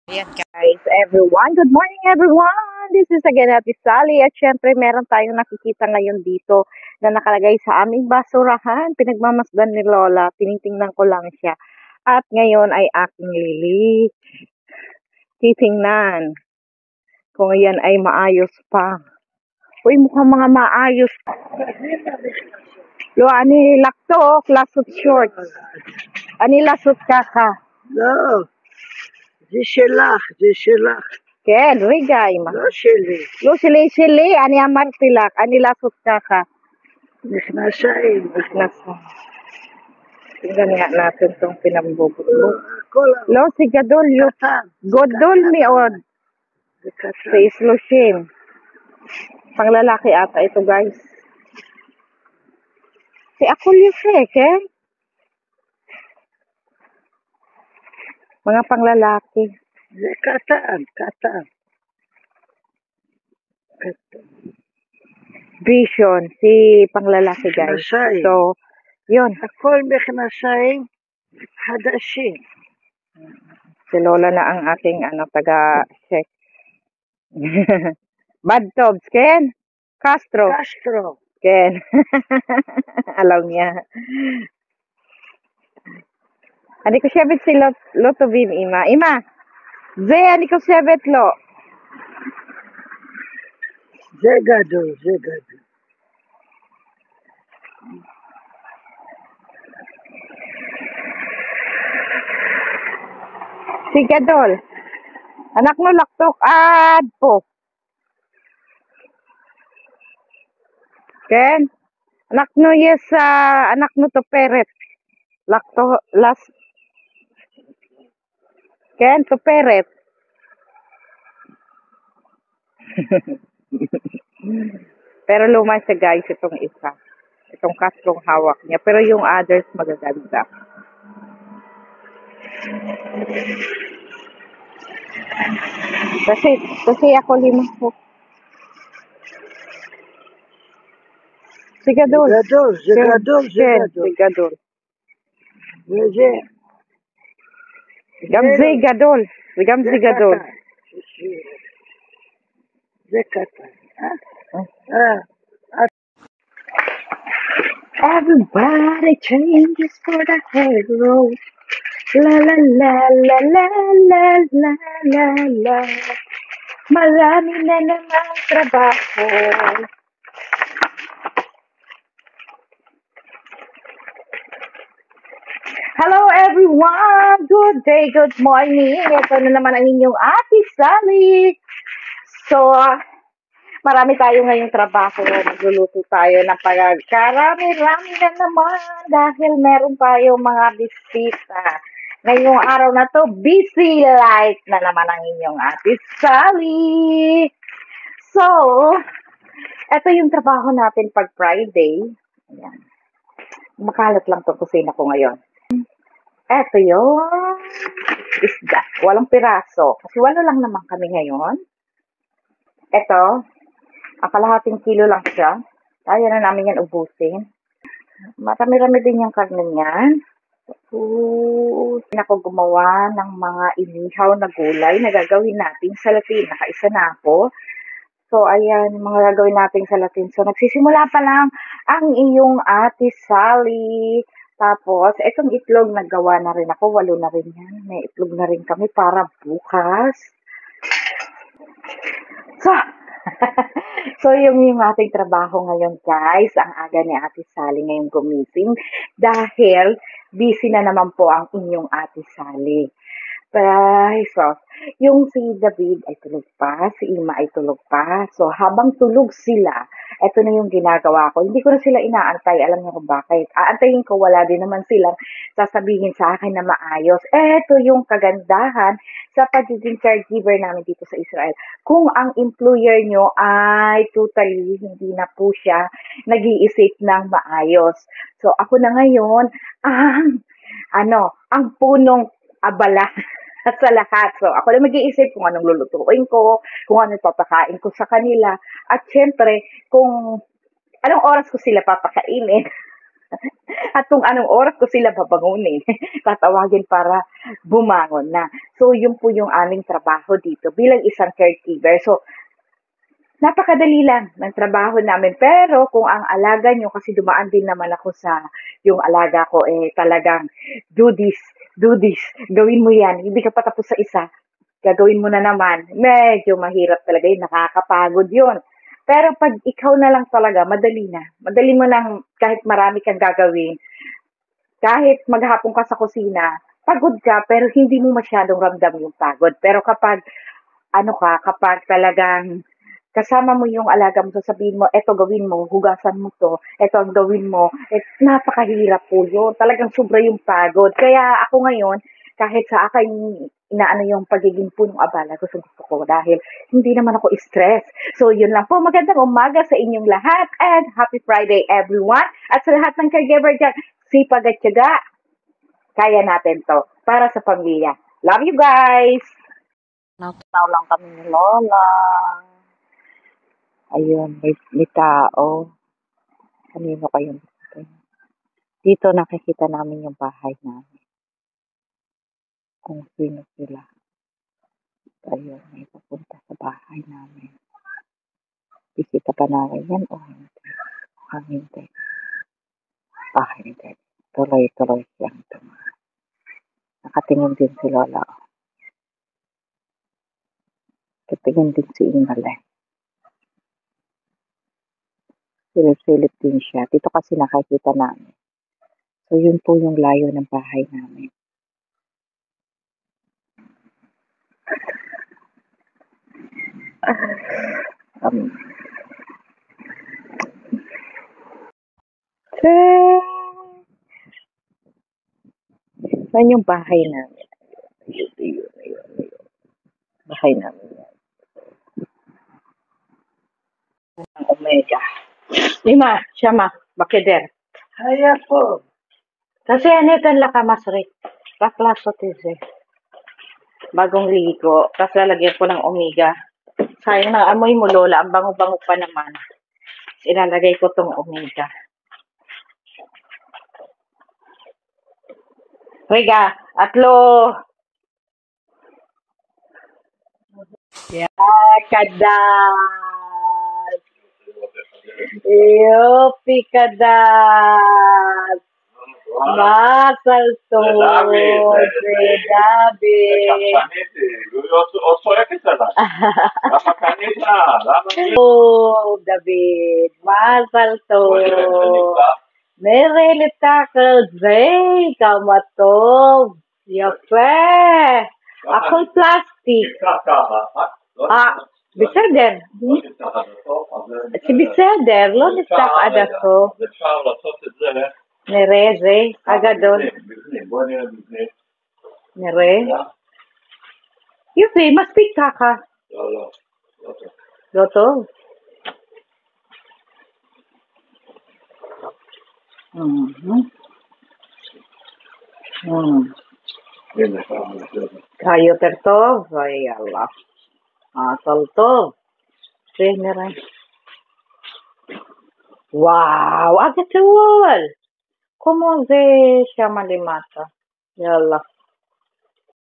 Ayan, Guys, everyone. Good morning, everyone. This is again Ate Sally. At syempre, meron tayong nakikita ngayon dito na nakalagay sa aming basurahan. Pinagmamasdan ni Lola. Tinitingnan ko lang siya. At ngayon ay aking titingnan kung yan ay maayos pa. Uy, mukhang mga maayos. Lo, ani lakto, lasot shorts. Ani lasot kaka. לא, זה שלך, זה שלך. Ken, rigay ma. לא שלי. Lo, sili, ani amartilak, ani lasot kaka. מכנסיים. Nasa. Tingnan nga natin itong pinambubot. הכל Lo, si Gadol, yung קטן. Godol mi od. זה קטן. Sa Islushim. Panglalaki ata ito, guys. Si Akulyo Ken? Mga panglalaki. זה קטן, קטן. קטן. Vision, si panglalaki, guys. מכנסיים. So, yun. הכל מכנסיים חדשים. Si Lola na ang ating taga-check. Bad Tobs, Ken? Castro. קסטרו. Ken. Alam niya. Ani ko siyabit si Loto Bin, Ima. Ima! Ze, ani ko siyabit lo. זה גדול, זה גדול. Si Gadol. Anak no laktok ad po. Ken? Anak no yes, anak no to peret. Lakto, last. Ken, to peret. Pero lumay siya, guys, itong isa. Itong kastrong hawak niya. Pero yung others magaganda. Kasi ako lima po. Si Gadol. זה גדול, זה Ken, גדול, זה Ken, גדול. si Gadol. וזה... Gamzi Gadol. Si Gamzi זה Gadol. קטן. זה קטן. אה? Everybody changes for the hero. La la la la la la la la la. Marami na namang trabaho. Hello everyone! Good day, good morning! Ito na naman ang inyong Ate Sally. So, marami tayo ngayong trabaho. Magluluto tayo ng pagkarami-rami na naman dahil meron tayong mga bisita. Ngayong araw na to, busy life na naman ang inyong Ate Sally. So, ito yung trabaho natin pag Friday. Ayan. Makalat lang itong kusina ko ngayon. Ito yung isda. Walang piraso. Kasi walo lang naman kami ngayon. Ito, ang kalahating kilo lang siya. Kaya na namin yan ubusin. Marami-rami din yung karne niyan. Ako gumawa ng mga inihaw na gulay na gagawin natin sa Latin. Nakaisa na ako. So, ayan, mga gagawin natin sa Latin. So, nagsisimula pa lang ang iyong Ate Sally. Tapos, itong itlog, naggawa na rin ako. 8 na rin yan. May itlog na rin kami para bukas. So, so yung ating trabaho ngayon, guys, ang aga ni Ate Sally ngayong gumising dahil busy na naman po ang inyong Ate Sally. So, yung si David ay tulog pa, si Ima ay tulog pa. So, habang tulog sila, ito na yung ginagawa ko. Hindi ko na sila inaantay. Alam niyo kung bakit. Aantayin ko, wala din naman silang sasabihin sa akin na maayos. Ito yung kagandahan sa pagiging caregiver namin dito sa Israel. Kung ang employer nyo ay totally hindi na po siya nag-iisip ng maayos. So, ako na ngayon, ang punong abala sa lahat. So, ako lang mag-iisip kung anong lulutuin ko, kung anong papakain ko sa kanila, at syempre, kung anong oras ko sila papakainin. At kung anong oras ko sila babangunin, tatawagin para bumangon na. So, yun po yung aming trabaho dito bilang isang caregiver. So, napakadali lang ng trabaho namin. Pero kung ang alaga nyo, kasi dumaan din naman ako sa yung alaga ko, talagang do this, gawin mo yan. Hindi ka pa tapos sa isa, gagawin mo na naman. Medyo mahirap talaga yun, nakakapagod yun. Pero pag ikaw na lang talaga, madali na. Madali mo lang kahit marami kang gagawin. Kahit maghapon ka sa kusina, pagod ka, pero hindi mo masyadong ramdam yung pagod. Pero kapag kapag talagang kasama mo yung alaga mo, sasabihin mo, eto gawin mo, hugasan mo to, eto ang gawin mo, napakahirap po yun. Talagang sobra yung pagod. Kaya ako ngayon, kahit sa akin, inaano yung pagiging punong abala, gusto ko dahil hindi naman ako stress. So, yun lang po. Magandang umaga sa inyong lahat and happy Friday everyone. At sa lahat ng caregiver dyan, sipag at tiyaga, kaya natin to para sa pamilya. Love you guys! Natanaw lang kami ni Lola. Ayun, may tao. Kanino kayo? Dito nakikita namin yung bahay namin. Kung sino sila. Ayun, may pupunta sa bahay namin. Bisita pa namin yan o hindi? Hindi. Hindi. Tuloy-tuloy siyang tumahan. Nakatingin din si Lola. Nakatingin din si Ingale. Silip-silip din siya. Dito kasi nakikita namin. So, yun po yung layo ng bahay namin. Saan yung bahay namin? Ayun. Bahay namin yan. Ang Omega. Lima, siyama, bakeder. Haya po. Kasi anitan lakamasrik. Paklaso tise. Bagong ligo. Tapos lalagyan ko ng Omega. Sayang na amoy mo, Lola. Ang bango-bango pa naman. Ilalagay ko tong Omega. Riga, atlo. Kadas. Yopi kadas. Masal to. David. Oh, David. Masal to. Merelit takal zay kamatov. Yape. Akong plastic. בסדר. בסדר, לא נפתח עד הסוף. אפשר לעשות את זה. נראה זה הגדול. נראה. יופי, מספיק ככה. לא טוב. יותר טוב, ויאללה. Asal to. Nere. Wow, agad wall. Como ze siya malimata. Yalla.